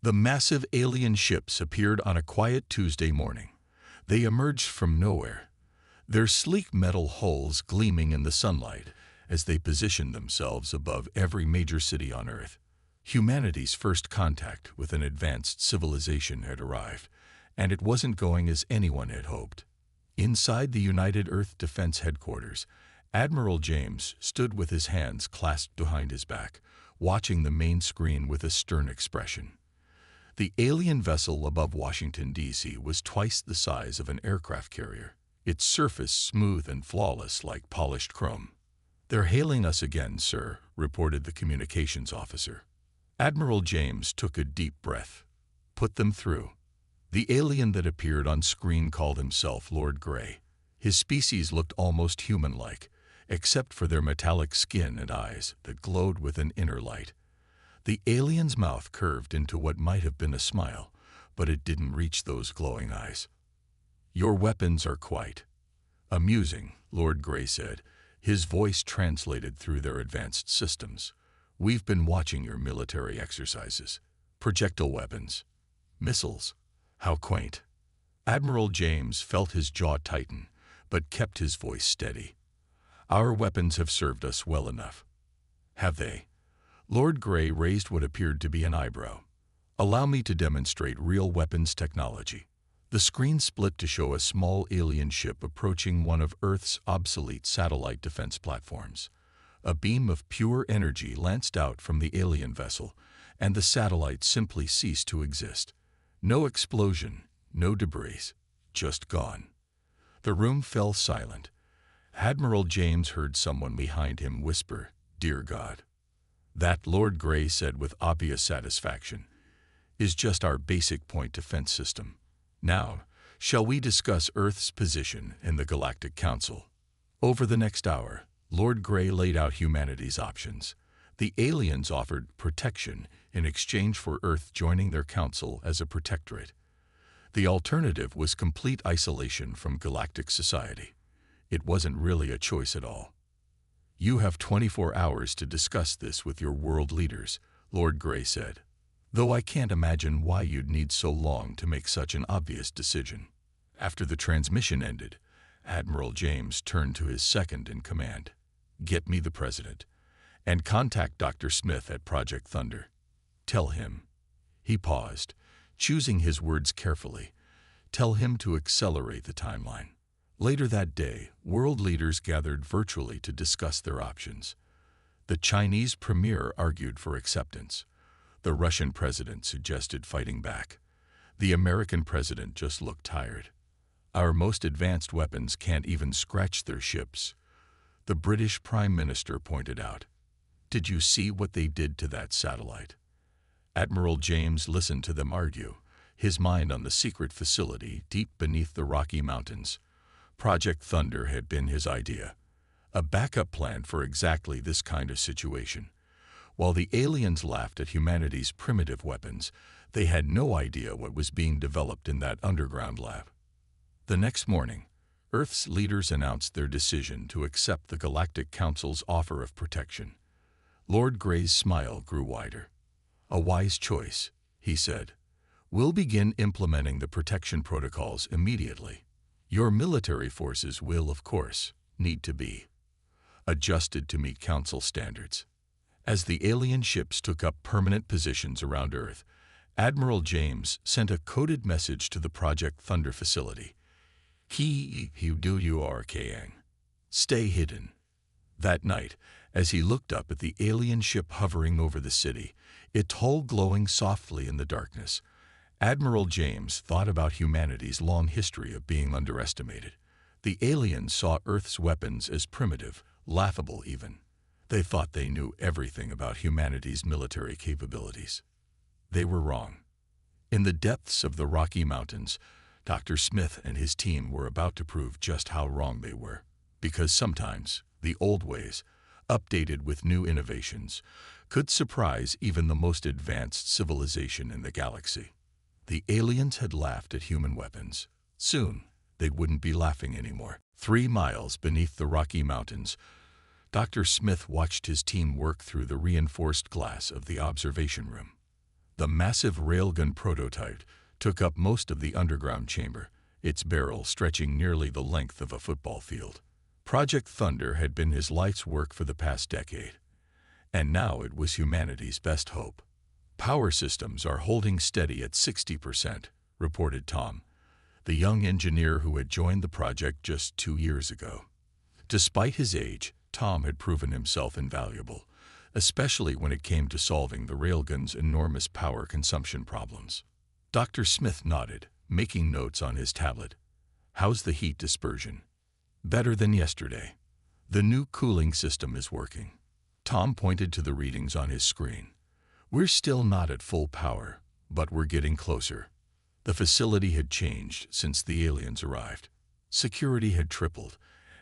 The massive alien ships appeared on a quiet Tuesday morning. They emerged from nowhere, their sleek metal hulls gleaming in the sunlight as they positioned themselves above every major city on Earth. Humanity's first contact with an advanced civilization had arrived, and it wasn't going as anyone had hoped. Inside the United Earth Defense Headquarters, Admiral James stood with his hands clasped behind his back, watching the main screen with a stern expression. The alien vessel above Washington, D.C. was twice the size of an aircraft carrier, its surface smooth and flawless like polished chrome. "They're hailing us again, sir," reported the communications officer. Admiral James took a deep breath. "Put them through." The alien that appeared on screen called himself Lord Grey. His species looked almost human-like, except for their metallic skin and eyes that glowed with an inner light. The alien's mouth curved into what might have been a smile, but it didn't reach those glowing eyes. "Your weapons are quite amusing," Lord Grey said, his voice translated through their advanced systems. "We've been watching your military exercises. Projectile weapons. Missiles. How quaint." Admiral James felt his jaw tighten, but kept his voice steady. "Our weapons have served us well enough." "Have they?" Lord Grey raised what appeared to be an eyebrow. "Allow me to demonstrate real weapons technology." The screen split to show a small alien ship approaching one of Earth's obsolete satellite defense platforms. A beam of pure energy lanced out from the alien vessel, and the satellite simply ceased to exist. No explosion, no debris, just gone. The room fell silent. Admiral James heard someone behind him whisper, "Dear God." "That," Lord Grey said with obvious satisfaction, "is just our basic point defense system. Now, shall we discuss Earth's position in the Galactic Council?" Over the next hour, Lord Grey laid out humanity's options. The aliens offered protection in exchange for Earth joining their council as a protectorate. The alternative was complete isolation from galactic society. It wasn't really a choice at all. "You have 24 hours to discuss this with your world leaders," Lord Grey said. "Though I can't imagine why you'd need so long to make such an obvious decision." After the transmission ended, Admiral James turned to his second-in-command. "Get me the President, and contact Dr. Smith at Project Thunder. Tell him." He paused, choosing his words carefully. "Tell him to accelerate the timeline." Later that day, world leaders gathered virtually to discuss their options. The Chinese premier argued for acceptance. The Russian president suggested fighting back. The American president just looked tired. "Our most advanced weapons can't even scratch their ships," the British Prime Minister pointed out. "Did you see what they did to that satellite?" Admiral James listened to them argue, his mind on the secret facility deep beneath the Rocky Mountains. Project Thunder had been his idea, a backup plan for exactly this kind of situation. While the aliens laughed at humanity's primitive weapons, they had no idea what was being developed in that underground lab. The next morning, Earth's leaders announced their decision to accept the Galactic Council's offer of protection. Lord Grey's smile grew wider. "A wise choice," he said. "We'll begin implementing the protection protocols immediately. Your military forces will, of course, need to be adjusted to meet Council standards." As the alien ships took up permanent positions around Earth, Admiral James sent a coded message to the Project Thunder facility. Stay hidden." That night, as he looked up at the alien ship hovering over the city, its hull glowing softly in the darkness, Admiral James thought about humanity's long history of being underestimated. The aliens saw Earth's weapons as primitive, laughable even. They thought they knew everything about humanity's military capabilities. They were wrong. In the depths of the Rocky Mountains, Dr. Smith and his team were about to prove just how wrong they were. Because sometimes, the old ways, updated with new innovations, could surprise even the most advanced civilization in the galaxy. The aliens had laughed at human weapons. Soon, they wouldn't be laughing anymore. 3 miles beneath the Rocky Mountains, Dr. Smith watched his team work through the reinforced glass of the observation room. The massive Railgun prototype took up most of the underground chamber, its barrel stretching nearly the length of a football field. Project Thunder had been his life's work for the past decade, and now it was humanity's best hope. "Power systems are holding steady at 60%, reported Tom, the young engineer who had joined the project just 2 years ago. Despite his age, Tom had proven himself invaluable, especially when it came to solving the Railgun's enormous power consumption problems. Dr. Smith nodded, making notes on his tablet. "How's the heat dispersion?" "Better than yesterday. The new cooling system is working." Tom pointed to the readings on his screen. "We're still not at full power, but we're getting closer." The facility had changed since the aliens arrived. Security had tripled,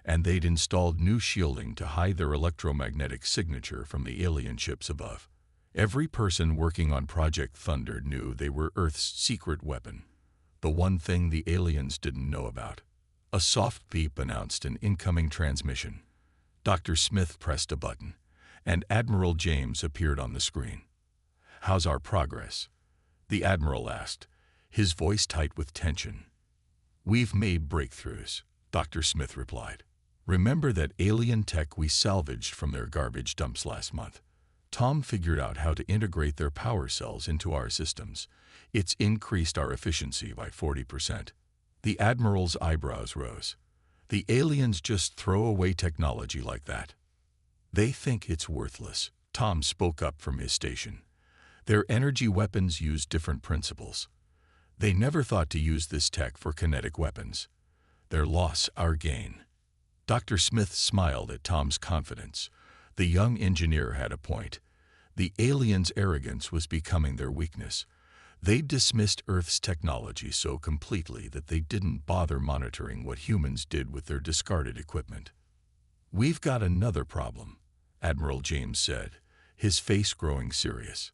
and they'd installed new shielding to hide their electromagnetic signature from the alien ships above. Every person working on Project Thunder knew they were Earth's secret weapon, the one thing the aliens didn't know about. A soft beep announced an incoming transmission. Dr. Smith pressed a button, and Admiral James appeared on the screen. "How's our progress?" the Admiral asked, his voice tight with tension. "We've made breakthroughs," Dr. Smith replied. "Remember that alien tech we salvaged from their garbage dumps last month? Tom figured out how to integrate their power cells into our systems. It's increased our efficiency by 40%. The Admiral's eyebrows rose. "The aliens just throw away technology like that?" "They think it's worthless," Tom spoke up from his station. "Their energy weapons use different principles. They never thought to use this tech for kinetic weapons. Their loss, our gain." Dr. Smith smiled at Tom's confidence. The young engineer had a point. The aliens' arrogance was becoming their weakness. They dismissed Earth's technology so completely that they didn't bother monitoring what humans did with their discarded equipment. "We've got another problem," Admiral James said, his face growing serious.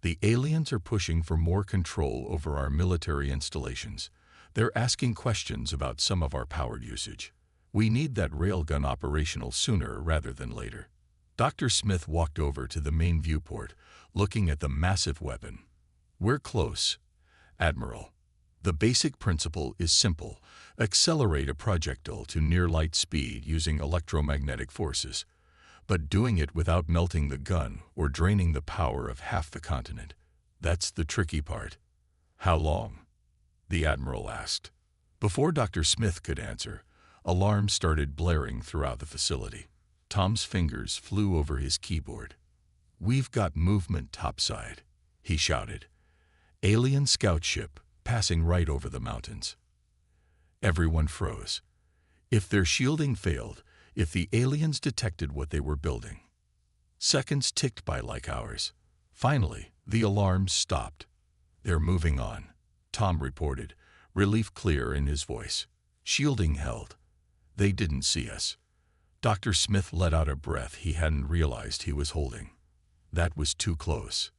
"The aliens are pushing for more control over our military installations. They're asking questions about some of our power usage. We need that railgun operational sooner rather than later." Dr. Smith walked over to the main viewport, looking at the massive weapon. "We're close, Admiral. The basic principle is simple: accelerate a projectile to near-light speed using electromagnetic forces, but doing it without melting the gun or draining the power of half the continent. That's the tricky part." "How long?" the Admiral asked. Before Dr. Smith could answer, alarms started blaring throughout the facility. Tom's fingers flew over his keyboard. "We've got movement topside," he shouted. "Alien scout ship passing right over the mountains." Everyone froze. If their shielding failed, if the aliens detected what they were building. Seconds ticked by like hours. Finally, the alarms stopped. "They're moving on," Tom reported, relief clear in his voice. "Shielding held. They didn't see us." Dr. Smith let out a breath he hadn't realized he was holding. That was too close.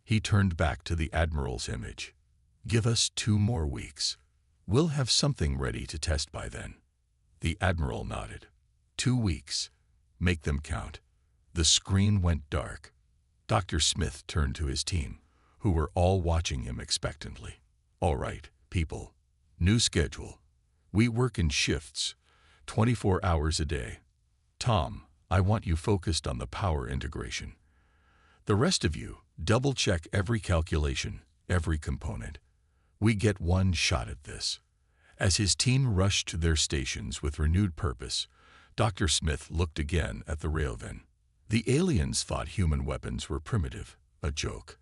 He turned back to the Admiral's image. "Give us 2 more weeks. We'll have something ready to test by then." The Admiral nodded. 2 weeks. Make them count." The screen went dark. Dr. Smith turned to his team, who were all watching him expectantly. "All right, people. New schedule. We work in shifts, 24 hours a day. Tom, I want you focused on the power integration. The rest of you, double-check every calculation, every component. We get one shot at this." As his team rushed to their stations with renewed purpose, Dr. Smith looked again at the Railgun. The aliens thought human weapons were primitive, a joke.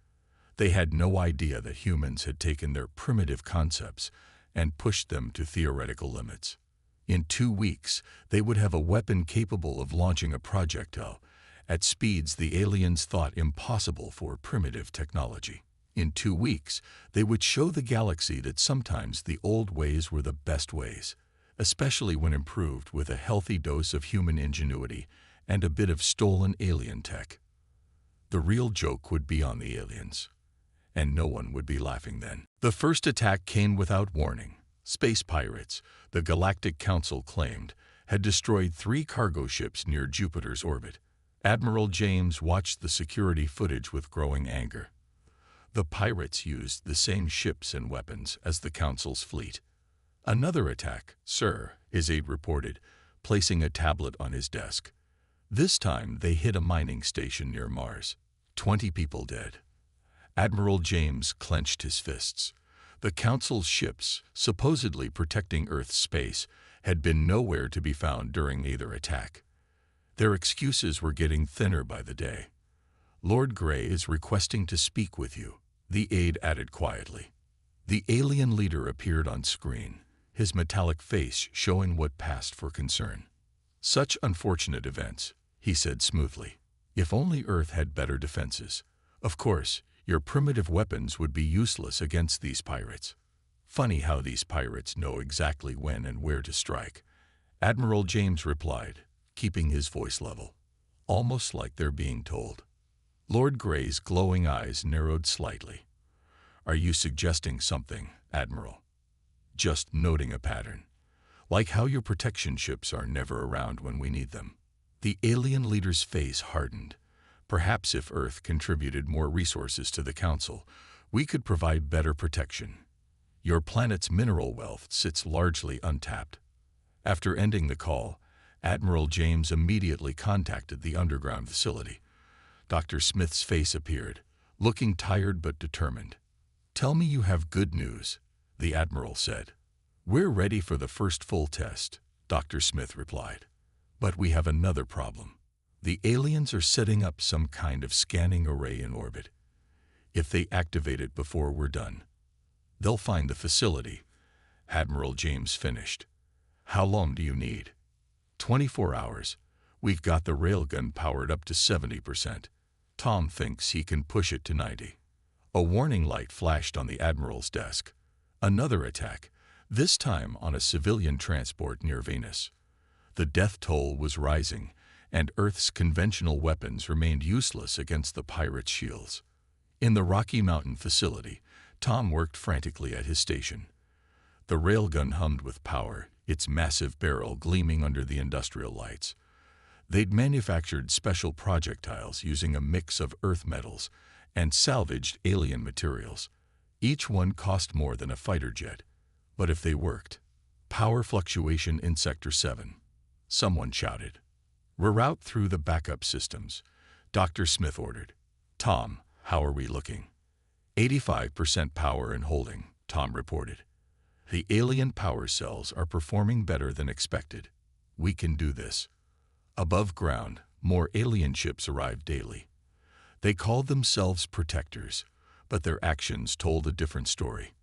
They had no idea that humans had taken their primitive concepts and pushed them to theoretical limits. In 2 weeks, they would have a weapon capable of launching a projectile at speeds the aliens thought impossible for primitive technology. In 2 weeks, they would show the galaxy that sometimes the old ways were the best ways, especially when improved with a healthy dose of human ingenuity and a bit of stolen alien tech. The real joke would be on the aliens, and no one would be laughing then. The first attack came without warning. Space pirates, the Galactic Council claimed, had destroyed 3 cargo ships near Jupiter's orbit. Admiral James watched the security footage with growing anger. The pirates used the same ships and weapons as the Council's fleet. Another attack, sir, his aide reported, placing a tablet on his desk. This time they hit a mining station near Mars. 20 people dead. Admiral James clenched his fists. The Council's ships, supposedly protecting Earth's space, had been nowhere to be found during either attack. Their excuses were getting thinner by the day. Lord Grey is requesting to speak with you, the aide added quietly. The alien leader appeared on screen, his metallic face showing what passed for concern. Such unfortunate events, he said smoothly. If only Earth had better defenses. Of course, your primitive weapons would be useless against these pirates. Funny how these pirates know exactly when and where to strike. Admiral James replied, keeping his voice level, almost like they're being told. Lord Grey's glowing eyes narrowed slightly. Are you suggesting something, Admiral? Just noting a pattern. Like how your protection ships are never around when we need them. The alien leader's face hardened. Perhaps if Earth contributed more resources to the Council, we could provide better protection. Your planet's mineral wealth sits largely untapped. After ending the call, Admiral James immediately contacted the underground facility. Dr. Smith's face appeared, looking tired but determined. Tell me you have good news, the Admiral said. We're ready for the first full test, Dr. Smith replied. But we have another problem. The aliens are setting up some kind of scanning array in orbit. If they activate it before we're done, they'll find the facility. Admiral James finished. How long do you need? 24 hours. We've got the railgun powered up to 70%. Tom thinks he can push it to 90. A warning light flashed on the Admiral's desk. Another attack, this time on a civilian transport near Venus. The death toll was rising, and Earth's conventional weapons remained useless against the pirates' shields. In the Rocky Mountain facility, Tom worked frantically at his station. The railgun hummed with power, its massive barrel gleaming under the industrial lights. They'd manufactured special projectiles using a mix of earth metals and salvaged alien materials. Each one cost more than a fighter jet. But if they worked, power fluctuation in Sector 7. Someone shouted. Reroute through the backup systems, Dr. Smith ordered. Tom, how are we looking? 85% power and holding, Tom reported. The alien power cells are performing better than expected. We can do this. Above ground, more alien ships arrived daily. They called themselves protectors, but their actions told a different story.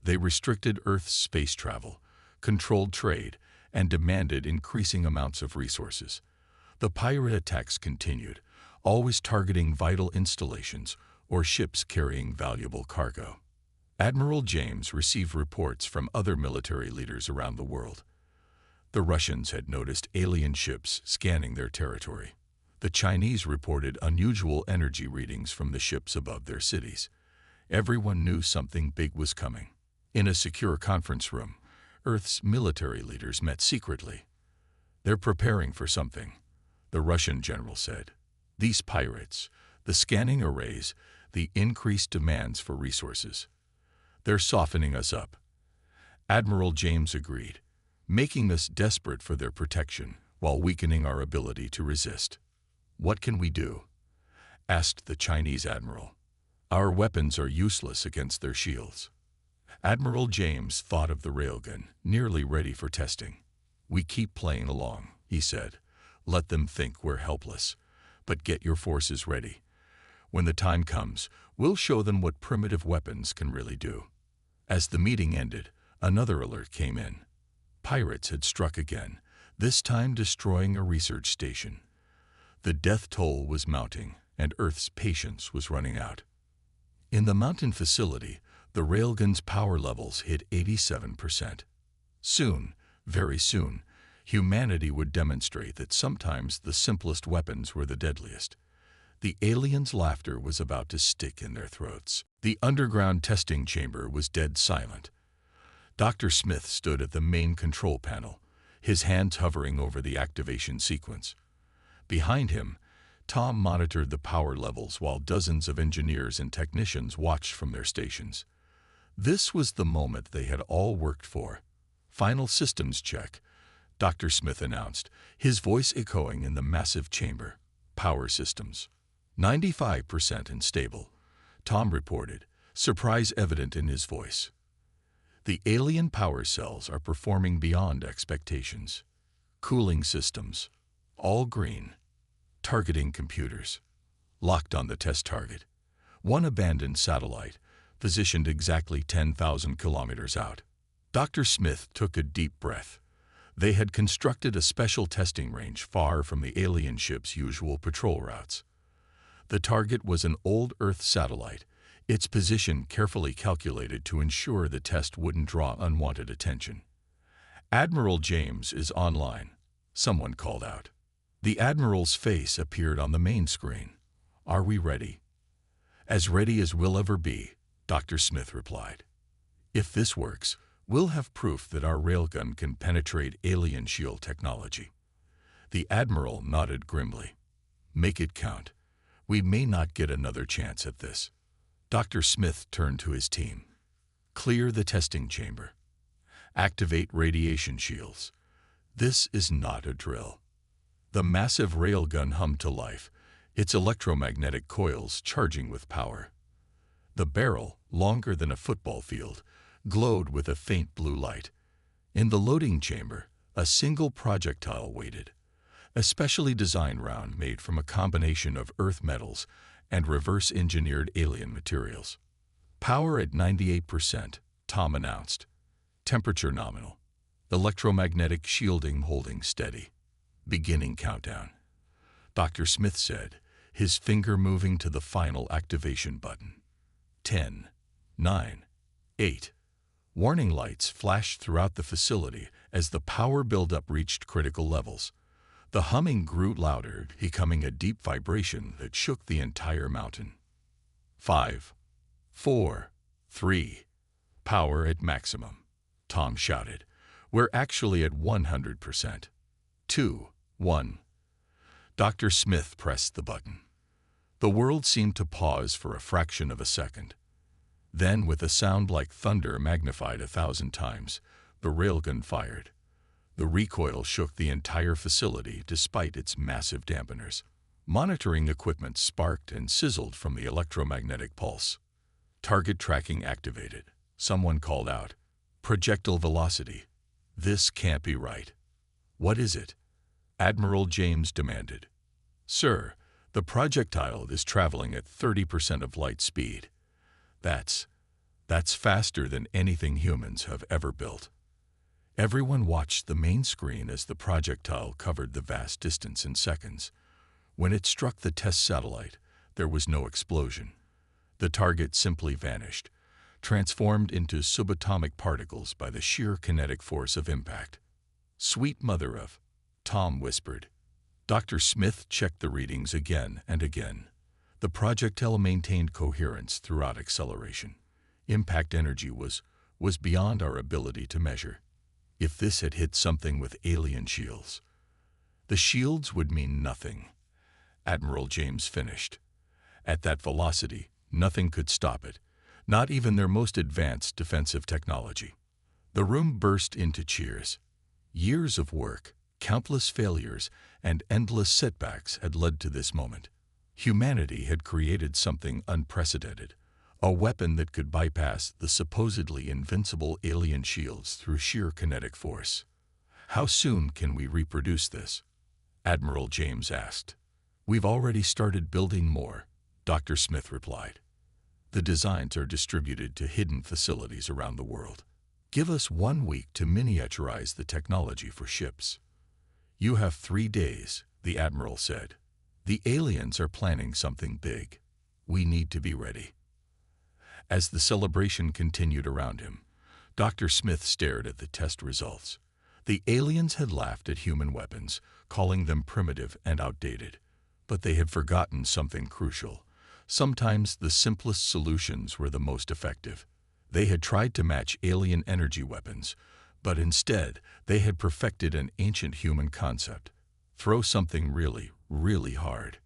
They restricted Earth's space travel, controlled trade, and demanded increasing amounts of resources. The pirate attacks continued, always targeting vital installations or ships carrying valuable cargo. Admiral James received reports from other military leaders around the world. The Russians had noticed alien ships scanning their territory. The Chinese reported unusual energy readings from the ships above their cities. Everyone knew something big was coming. In a secure conference room, Earth's military leaders met secretly. They're preparing for something, the Russian general said. These pirates, the scanning arrays, the increased demands for resources. They're softening us up. Admiral James agreed, making us desperate for their protection while weakening our ability to resist. What can we do? Asked the Chinese admiral. Our weapons are useless against their shields. Admiral James thought of the railgun, nearly ready for testing. We keep playing along, he said. Let them think we're helpless. But get your forces ready. When the time comes, we'll show them what primitive weapons can really do. As the meeting ended, another alert came in. Pirates had struck again, this time destroying a research station. The death toll was mounting, and Earth's patience was running out. In the mountain facility, the railgun's power levels hit 87%. Soon, very soon, humanity would demonstrate that sometimes the simplest weapons were the deadliest. The aliens' laughter was about to stick in their throats. The underground testing chamber was dead silent. Dr. Smith stood at the main control panel, his hands hovering over the activation sequence. Behind him, Tom monitored the power levels while dozens of engineers and technicians watched from their stations. This was the moment they had all worked for. "Final systems check," Dr. Smith announced, his voice echoing in the massive chamber. "Power systems. 95% and stable," Tom reported, surprise evident in his voice. "The alien power cells are performing beyond expectations. Cooling systems, all green. Targeting computers, locked on the test target. One abandoned satellite, positioned exactly 10,000 kilometers out." Dr. Smith took a deep breath. They had constructed a special testing range far from the alien ship's usual patrol routes. The target was an old Earth satellite, its position carefully calculated to ensure the test wouldn't draw unwanted attention. "Admiral James is online," someone called out. The Admiral's face appeared on the main screen. "Are we ready?" "As ready as we'll ever be," Dr. Smith replied. "If this works, we'll have proof that our railgun can penetrate alien shield technology." The Admiral nodded grimly. "Make it count. We may not get another chance at this." Dr. Smith turned to his team. "Clear the testing chamber. Activate radiation shields. This is not a drill." The massive railgun hummed to life, its electromagnetic coils charging with power. The barrel, longer than a football field, glowed with a faint blue light. In the loading chamber, a single projectile waited, a specially designed round made from a combination of earth metals and reverse-engineered alien materials. "Power at 98%, Tom announced. "Temperature nominal. Electromagnetic shielding holding steady. Beginning countdown." Dr. Smith said, his finger moving to the final activation button. 10, 9, 8. Warning lights flashed throughout the facility as the power buildup reached critical levels. The humming grew louder, becoming a deep vibration that shook the entire mountain. 5, 4, 3. "Power at maximum," Tom shouted. "We're actually at 100%. 2, 1. Dr. Smith pressed the button. The world seemed to pause for a fraction of a second. Then, with a sound like thunder magnified 1,000 times, the railgun fired. The recoil shook the entire facility despite its massive dampeners. Monitoring equipment sparked and sizzled from the electromagnetic pulse. "Target tracking activated," someone called out. "Projectile velocity. This can't be right." "What is it?" Admiral James demanded. "Sir, the projectile is traveling at 30% of light speed. That's faster than anything humans have ever built." Everyone watched the main screen as the projectile covered the vast distance in seconds. When it struck the test satellite, there was no explosion. The target simply vanished, transformed into subatomic particles by the sheer kinetic force of impact. "Sweet mother of," Tom whispered. Dr. Smith checked the readings again and again. The projectile maintained coherence throughout acceleration. Impact energy was beyond our ability to measure. If this had hit something with alien shields, the shields would mean nothing. Admiral James finished. At that velocity, nothing could stop it, not even their most advanced defensive technology. The room burst into cheers. Years of work, countless failures, and endless setbacks had led to this moment. Humanity had created something unprecedented, a weapon that could bypass the supposedly invincible alien shields through sheer kinetic force. "How soon can we reproduce this?" Admiral James asked. "We've already started building more," Dr. Smith replied. "The designs are distributed to hidden facilities around the world. Give us 1 week to miniaturize the technology for ships." "You have 3 days," the Admiral said. "The aliens are planning something big. We need to be ready." As the celebration continued around him, Dr. Smith stared at the test results. The aliens had laughed at human weapons, calling them primitive and outdated. But they had forgotten something crucial. Sometimes the simplest solutions were the most effective. They had tried to match alien energy weapons, but instead they had perfected an ancient human concept: throw something really, really hard.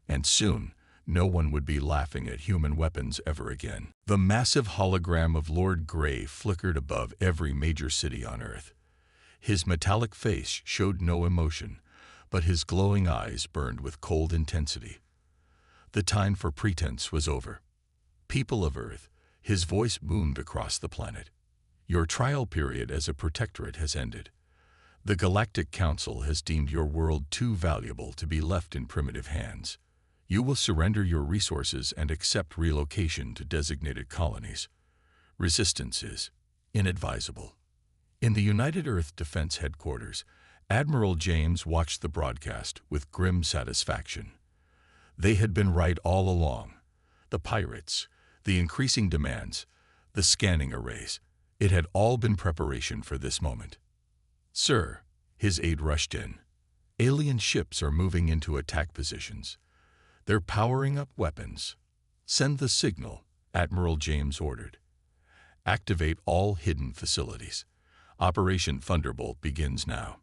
And soon, no one would be laughing at human weapons ever again. The massive hologram of Lord Grey flickered above every major city on Earth. His metallic face showed no emotion, but his glowing eyes burned with cold intensity. The time for pretense was over. People of Earth, his voice boomed across the planet. Your trial period as a protectorate has ended. The Galactic Council has deemed your world too valuable to be left in primitive hands. You will surrender your resources and accept relocation to designated colonies. Resistance is inadvisable. In the United Earth Defense Headquarters, Admiral James watched the broadcast with grim satisfaction. They had been right all along. The pirates, the increasing demands, the scanning arrays, it had all been preparation for this moment. Sir, his aide rushed in. Alien ships are moving into attack positions. They're powering up weapons. Send the signal, Admiral James ordered. Activate all hidden facilities. Operation Thunderbolt begins now.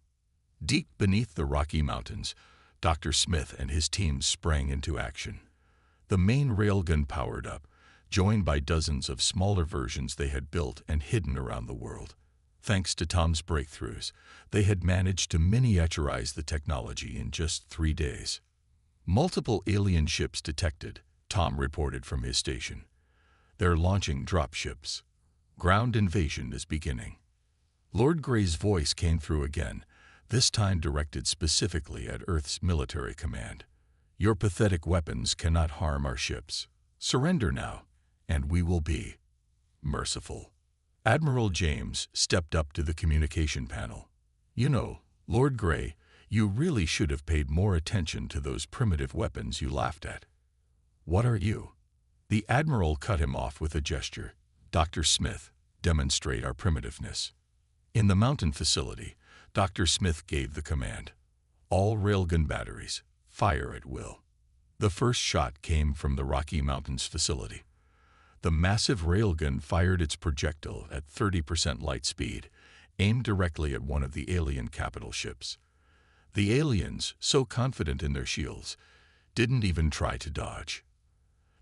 Deep beneath the Rocky Mountains, Dr. Smith and his team sprang into action. The main railgun powered up, joined by dozens of smaller versions they had built and hidden around the world. Thanks to Tom's breakthroughs, they had managed to miniaturize the technology in just 3 days. Multiple alien ships detected, Tom reported from his station. They're launching dropships. Ground invasion is beginning. Lord Grey's voice came through again, this time directed specifically at Earth's military command. Your pathetic weapons cannot harm our ships. Surrender now, and we will be merciful. Admiral James stepped up to the communication panel. You know, Lord Grey, you really should have paid more attention to those primitive weapons you laughed at. What are you? The Admiral cut him off with a gesture. Dr. Smith, demonstrate our primitiveness. In the mountain facility, Dr. Smith gave the command. All railgun batteries, fire at will. The first shot came from the Rocky Mountains facility. The massive railgun fired its projectile at 30% light speed, aimed directly at one of the alien capital ships. The aliens, so confident in their shields, didn't even try to dodge.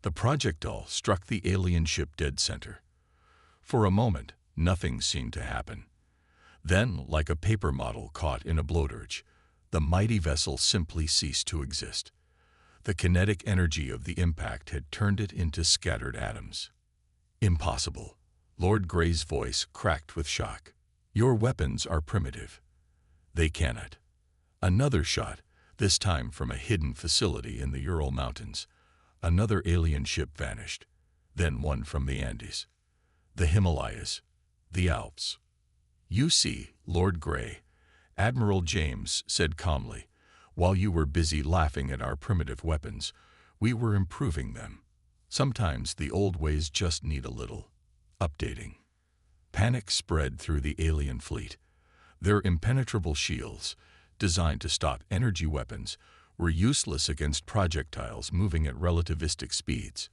The projectile struck the alien ship dead center. For a moment, nothing seemed to happen. Then, like a paper model caught in a blowtorch, the mighty vessel simply ceased to exist. The kinetic energy of the impact had turned it into scattered atoms. Impossible. Lord Grey's voice cracked with shock. Your weapons are primitive. They cannot. Another shot, this time from a hidden facility in the Ural Mountains. Another alien ship vanished. Then one from the Andes. The Himalayas. The Alps. You see, Lord Grey, Admiral James said calmly, while you were busy laughing at our primitive weapons, we were improving them. Sometimes the old ways just need a little updating. Panic spread through the alien fleet. Their impenetrable shields, designed to stop energy weapons, were useless against projectiles moving at relativistic speeds.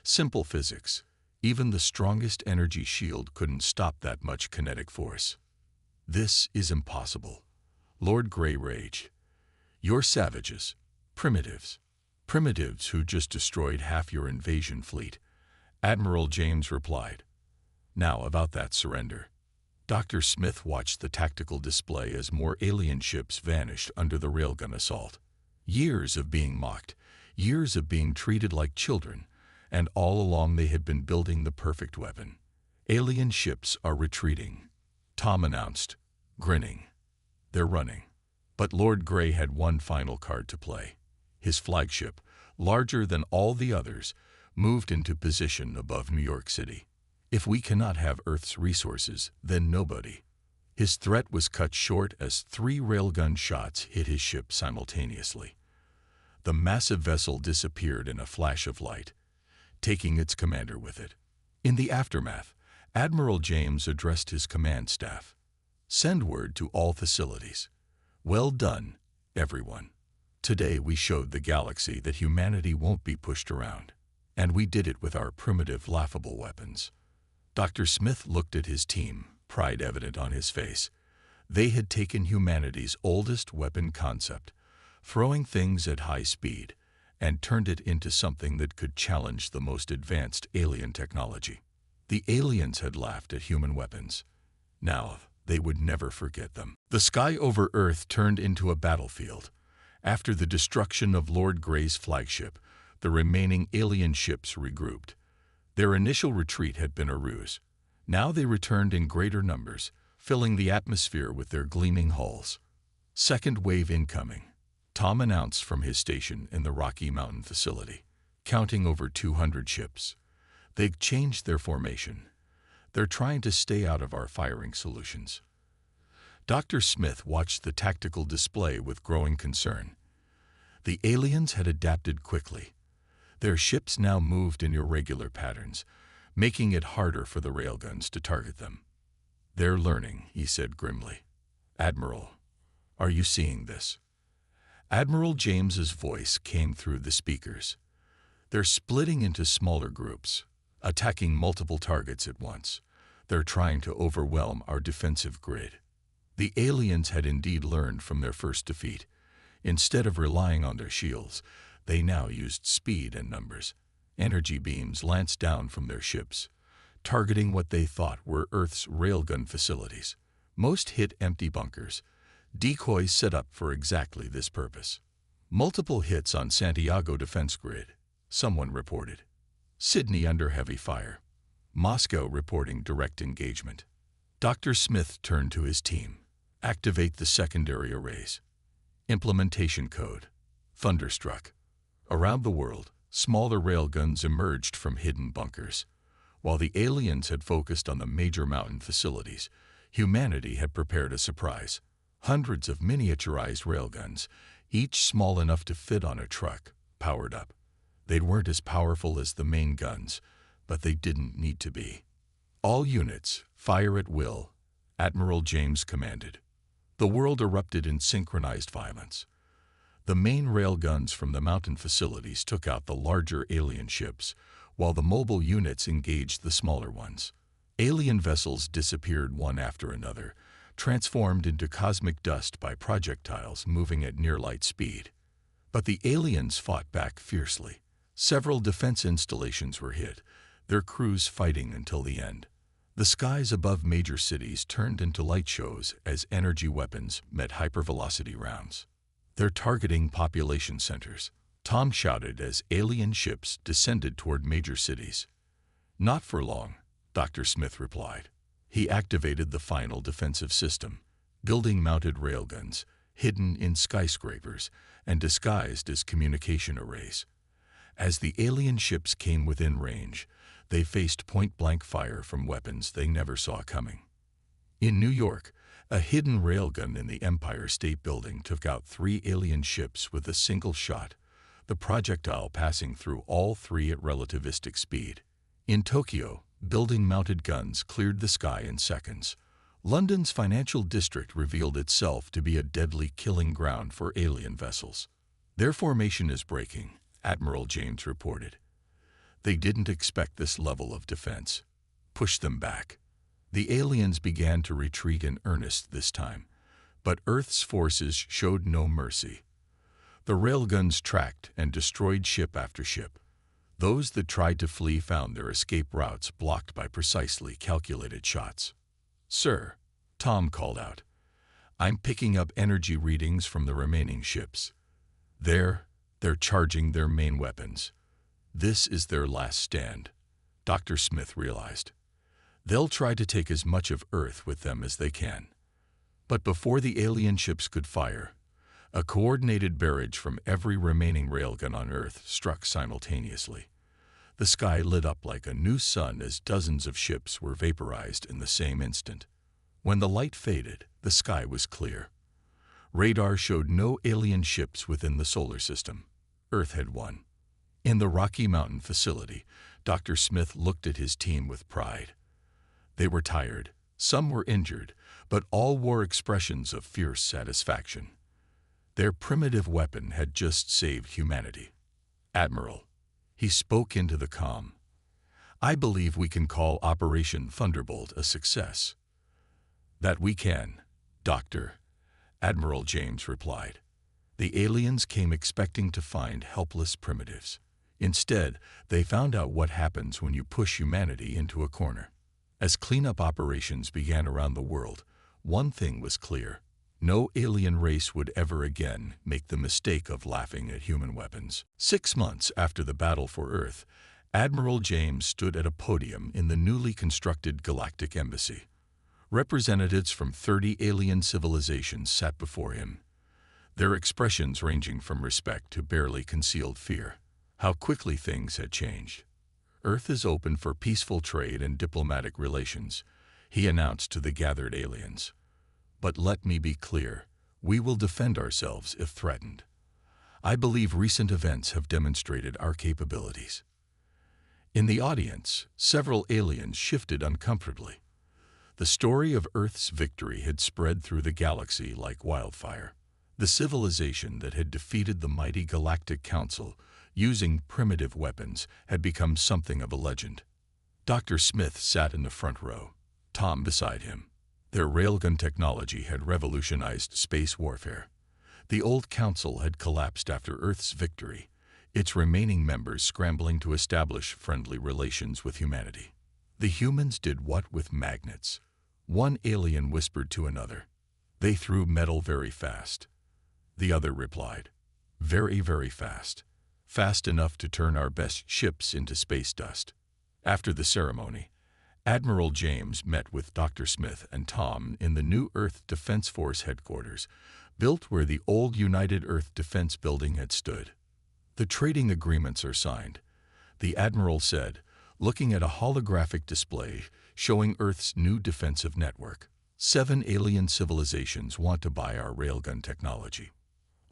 Simple physics. Even the strongest energy shield couldn't stop that much kinetic force. This is impossible. Lord Grey raged. You're savages. Primitives. Primitives who just destroyed half your invasion fleet. Admiral James replied. Now about that surrender. Dr. Smith watched the tactical display as more alien ships vanished under the railgun assault. Years of being mocked, years of being treated like children, and all along they had been building the perfect weapon. Alien ships are retreating, Tom announced, grinning. They're running. But Lord Grey had one final card to play. His flagship, larger than all the others, moved into position above New York City. If we cannot have Earth's resources, then nobody. His threat was cut short as 3 railgun shots hit his ship simultaneously. The massive vessel disappeared in a flash of light, taking its commander with it. In the aftermath, Admiral James addressed his command staff. Send word to all facilities. Well done, everyone. Today we showed the galaxy that humanity won't be pushed around. And we did it with our primitive, laughable weapons. Dr. Smith looked at his team, pride evident on his face. They had taken humanity's oldest weapon concept, throwing things at high speed, and turned it into something that could challenge the most advanced alien technology. The aliens had laughed at human weapons. Now, they would never forget them. The sky over Earth turned into a battlefield. After the destruction of Lord Grey's flagship, the remaining alien ships regrouped. Their initial retreat had been a ruse. Now they returned in greater numbers, filling the atmosphere with their gleaming hulls. Second wave incoming, Tom announced from his station in the Rocky Mountain facility, counting over 200 ships. They've changed their formation. They're trying to stay out of our firing solutions. Dr. Smith watched the tactical display with growing concern. The aliens had adapted quickly. Their ships now moved in irregular patterns, making it harder for the railguns to target them. "They're learning," he said grimly. "Admiral, are you seeing this?" Admiral James's voice came through the speakers. "They're splitting into smaller groups, attacking multiple targets at once. They're trying to overwhelm our defensive grid." The aliens had indeed learned from their first defeat. Instead of relying on their shields, they now used speed and numbers. Energy beams lanced down from their ships, targeting what they thought were Earth's railgun facilities. Most hit empty bunkers, decoys set up for exactly this purpose. "Multiple hits on Santiago defense grid," someone reported. "Sydney under heavy fire. Moscow reporting direct engagement." Dr. Smith turned to his team. "Activate the secondary arrays." Implementation code. Thunderstruck. Around the world, smaller railguns emerged from hidden bunkers. While the aliens had focused on the major mountain facilities, humanity had prepared a surprise. Hundreds of miniaturized railguns, each small enough to fit on a truck, powered up. They weren't as powerful as the main guns, but they didn't need to be. "All units, fire at will," Admiral James commanded. The world erupted in synchronized violence. The main railguns from the mountain facilities took out the larger alien ships, while the mobile units engaged the smaller ones. Alien vessels disappeared one after another, transformed into cosmic dust by projectiles moving at near-light speed. But the aliens fought back fiercely. Several defense installations were hit, their crews fighting until the end. The skies above major cities turned into light shows as energy weapons met hypervelocity rounds. "They're targeting population centers," Tom shouted as alien ships descended toward major cities. "Not for long," Dr. Smith replied. He activated the final defensive system, building mounted railguns, hidden in skyscrapers and disguised as communication arrays. As the alien ships came within range, they faced point-blank fire from weapons they never saw coming. In New York, a hidden railgun in the Empire State Building took out 3 alien ships with a single shot, the projectile passing through all 3 at relativistic speed. In Tokyo, building-mounted guns cleared the sky in seconds. London's financial district revealed itself to be a deadly killing ground for alien vessels. "Their formation is breaking," Admiral James reported. "They didn't expect this level of defense. Push them back." The aliens began to retreat in earnest this time, but Earth's forces showed no mercy. The railguns tracked and destroyed ship after ship. Those that tried to flee found their escape routes blocked by precisely calculated shots. "Sir," Tom called out, "I'm picking up energy readings from the remaining ships. They're charging their main weapons. This is their last stand," Dr. Smith realized. "They'll try to take as much of Earth with them as they can." But before the alien ships could fire, a coordinated barrage from every remaining railgun on Earth struck simultaneously. The sky lit up like a new sun as dozens of ships were vaporized in the same instant. When the light faded, the sky was clear. Radar showed no alien ships within the solar system. Earth had won. In the Rocky Mountain facility, Dr. Smith looked at his team with pride. They were tired, some were injured, but all wore expressions of fierce satisfaction. Their primitive weapon had just saved humanity. "Admiral," he spoke into the comm, "I believe we can call Operation Thunderbolt a success." "That we can, Doctor," Admiral James replied. The aliens came expecting to find helpless primitives. Instead, they found out what happens when you push humanity into a corner. As cleanup operations began around the world, one thing was clear. No alien race would ever again make the mistake of laughing at human weapons. 6 months after the battle for Earth, Admiral James stood at a podium in the newly constructed Galactic Embassy. Representatives from 30 alien civilizations sat before him, their expressions ranging from respect to barely concealed fear. How quickly things had changed. Earth is open for peaceful trade and diplomatic relations, he announced to the gathered aliens. But let me be clear, we will defend ourselves if threatened. I believe recent events have demonstrated our capabilities. In the audience, several aliens shifted uncomfortably. The story of Earth's victory had spread through the galaxy like wildfire. The civilization that had defeated the mighty Galactic Council using primitive weapons had become something of a legend. Dr. Smith sat in the front row, Tom beside him. Their railgun technology had revolutionized space warfare. The old council had collapsed after Earth's victory, its remaining members scrambling to establish friendly relations with humanity. The humans did what with magnets? One alien whispered to another. They threw metal very fast. The other replied, very, very fast. Fast enough to turn our best ships into space dust. After the ceremony, Admiral James met with Dr. Smith and Tom in the new Earth Defense Force headquarters, built where the old United Earth Defense Building had stood. The trading agreements are signed, the Admiral said, looking at a holographic display showing Earth's new defensive network. 7 alien civilizations want to buy our railgun technology.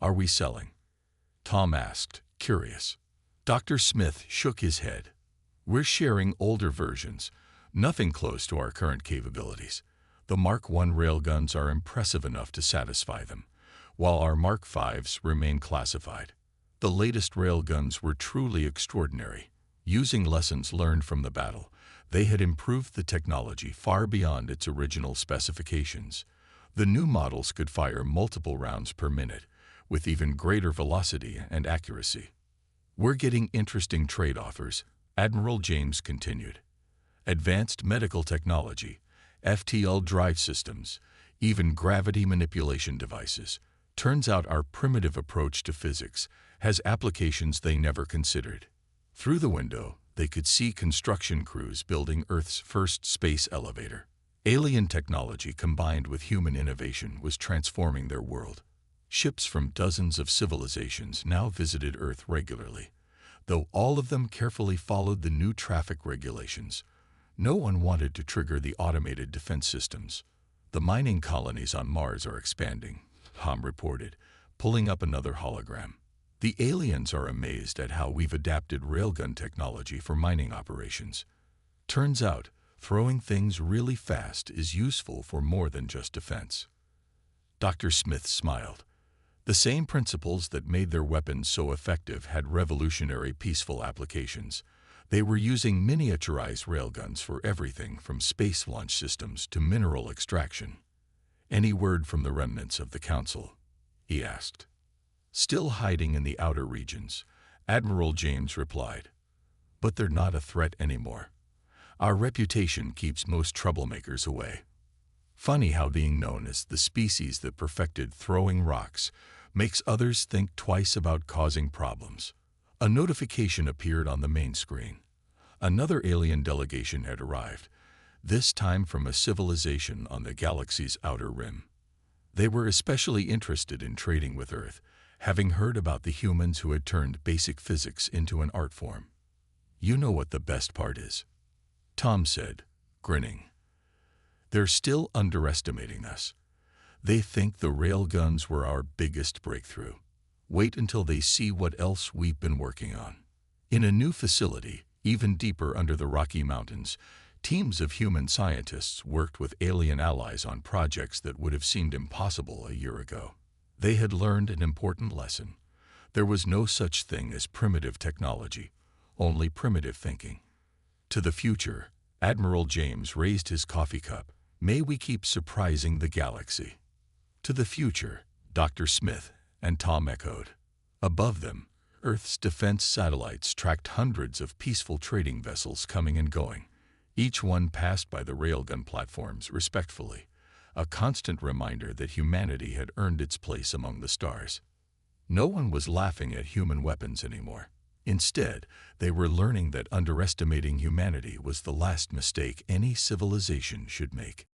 Are we selling? Tom asked, curious. Dr. Smith shook his head. We're sharing older versions, nothing close to our current capabilities. The Mark I railguns are impressive enough to satisfy them, while our Mark Vs remain classified. The latest railguns were truly extraordinary. Using lessons learned from the battle, they had improved the technology far beyond its original specifications. The new models could fire multiple rounds per minute, with even greater velocity and accuracy. We're getting interesting trade offers, Admiral James continued. Advanced medical technology, FTL drive systems, even gravity manipulation devices. Turns out our primitive approach to physics has applications they never considered. Through the window, they could see construction crews building Earth's first space elevator. Alien technology combined with human innovation was transforming their world. Ships from dozens of civilizations now visited Earth regularly. Though all of them carefully followed the new traffic regulations, no one wanted to trigger the automated defense systems. The mining colonies on Mars are expanding, Tom reported, pulling up another hologram. The aliens are amazed at how we've adapted railgun technology for mining operations. Turns out, throwing things really fast is useful for more than just defense. Dr. Smith smiled. The same principles that made their weapons so effective had revolutionary peaceful applications. They were using miniaturized railguns for everything from space launch systems to mineral extraction. Any word from the remnants of the council? He asked. Still hiding in the outer regions, Admiral James replied. But they're not a threat anymore. Our reputation keeps most troublemakers away. Funny how being known as the species that perfected throwing rocks makes others think twice about causing problems. A notification appeared on the main screen. Another alien delegation had arrived, this time from a civilization on the galaxy's outer rim. They were especially interested in trading with Earth, having heard about the humans who had turned basic physics into an art form. You know what the best part is, Tom said, grinning. They're still underestimating us. They think the railguns were our biggest breakthrough. Wait until they see what else we've been working on. In a new facility, even deeper under the Rocky Mountains, teams of human scientists worked with alien allies on projects that would have seemed impossible a year ago. They had learned an important lesson. There was no such thing as primitive technology, only primitive thinking. To the future, Admiral James raised his coffee cup. May we keep surprising the galaxy. To the future, Dr. Smith And Tom echoed. Above them, Earth's defense satellites tracked hundreds of peaceful trading vessels coming and going. Each one passed by the railgun platforms respectfully, a constant reminder that humanity had earned its place among the stars. No one was laughing at human weapons anymore. Instead, they were learning that underestimating humanity was the last mistake any civilization should make.